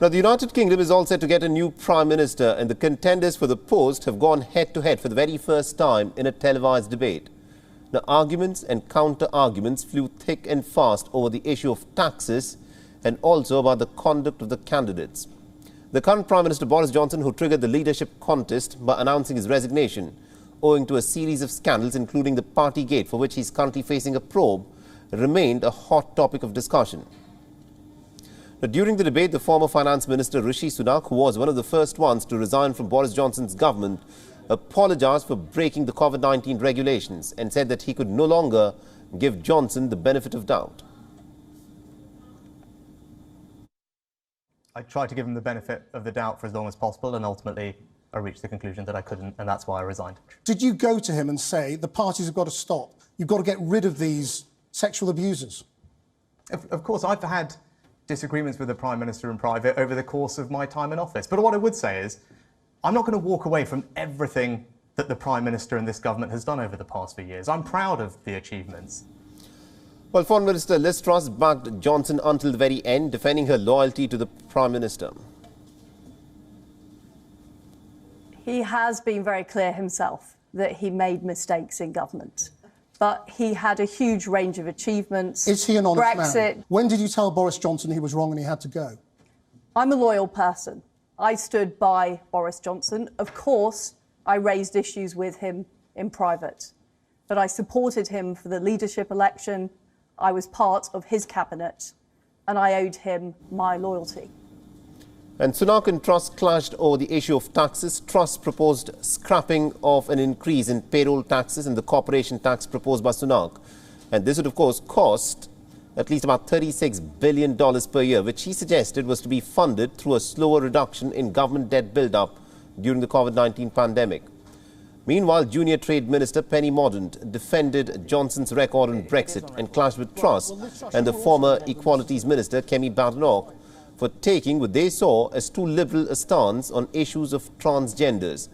Now, the United Kingdom is all set to get a new Prime Minister, and the contenders for the post have gone head-to-head for the very first time in a televised debate. Now, arguments and counter-arguments flew thick and fast over the issue of taxes and also about the conduct of the candidates. The current Prime Minister Boris Johnson, who triggered the leadership contest by announcing his resignation, owing to a series of scandals including the Partygate, for which he is currently facing a probe, remained a hot topic of discussion. Now, during the debate, the former Finance Minister Rishi Sunak, who was one of the first ones to resign from Boris Johnson's government, apologised for breaking the COVID-19 regulations and said that he could no longer give Johnson the benefit of doubt. I tried to give him the benefit of the doubt for as long as possible, and ultimately I reached the conclusion that I couldn't, and that's why I resigned. Did you go to him and say, the parties have got to stop, you've got to get rid of these sexual abusers? Of course, I've had disagreements with the Prime Minister in private over the course of my time in office. But what I would say is, I'm not going to walk away from everything that the Prime Minister and this government has done over the past few years. I'm proud of the achievements. Well, Foreign Minister Liz Truss backed Johnson until the very end, defending her loyalty to the Prime Minister. He has been very clear himself that he made mistakes in government. But he had a huge range of achievements. Is he an honest Brexit. man? When did you tell Boris Johnson he was wrong and he had to go? I'm a loyal person. I stood by Boris Johnson. Of course, I raised issues with him in private. But I supported him for the leadership election. I was part of his cabinet. And I owed him my loyalty. And Sunak and Truss clashed over the issue of taxes. Truss proposed scrapping of an increase in payroll taxes and the corporation tax proposed by Sunak. And this would, of course, cost at least about $36 billion per year, which he suggested was to be funded through a slower reduction in government debt build-up during the COVID-19 pandemic. Meanwhile, Junior Trade Minister Penny Mordaunt defended Johnson's record on Brexit and clashed with Truss and the former Equalities Minister Kemi Badenoch for taking what they saw as too liberal a stance on issues of transgenders.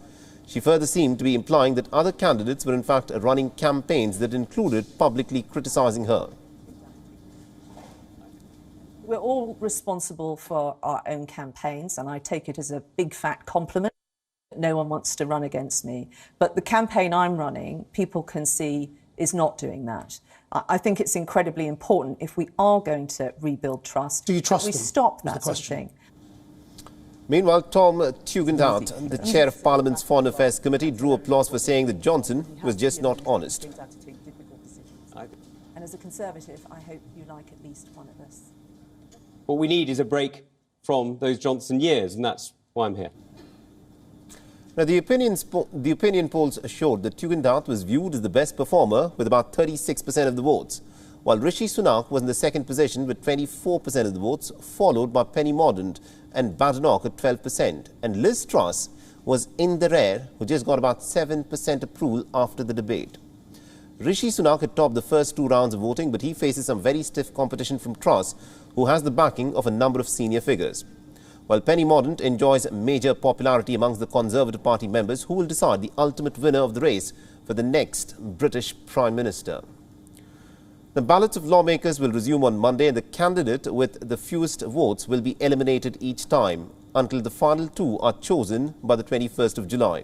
She further seemed to be implying that other candidates were in fact running campaigns that included publicly criticising her. We're all responsible for our own campaigns, and I take it as a big fat compliment. No one wants to run against me. But the campaign I'm running, people can see, is not doing that. I think it's incredibly important, if we are going to rebuild trust, do you trust that we them? stop that sort of thing. Meanwhile, Tom Tugendhat, the chair of Parliament's Foreign Affairs Committee, drew applause for saying that Johnson was just not honest. And as a Conservative, I hope you like at least one of us. What we need is a break from those Johnson years, and that's why I'm here. Now, the opinion polls showed that Tugendhat was viewed as the best performer with about 36% of the votes, while Rishi Sunak was in the second position with 24% of the votes, followed by Penny Mordaunt and Badenoch at 12%. And Liz Truss was in the rear, who just got about 7% approval after the debate. Rishi Sunak had topped the first two rounds of voting, but he faces some very stiff competition from Truss, who has the backing of a number of senior figures. While Penny Mordaunt enjoys major popularity amongst the Conservative Party members, who will decide the ultimate winner of the race for the next British Prime Minister. The ballots of lawmakers will resume on Monday, and the candidate with the fewest votes will be eliminated each time until the final two are chosen by the 21st of July.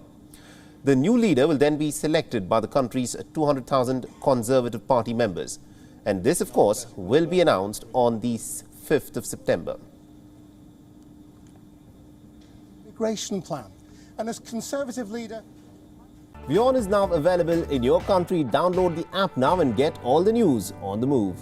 The new leader will then be selected by the country's 200,000 Conservative Party members. And this, of course, will be announced on the 5th of September. Immigration plan. And as Conservative leader... WION is now available in your country. Download the app now and get all the news on the move.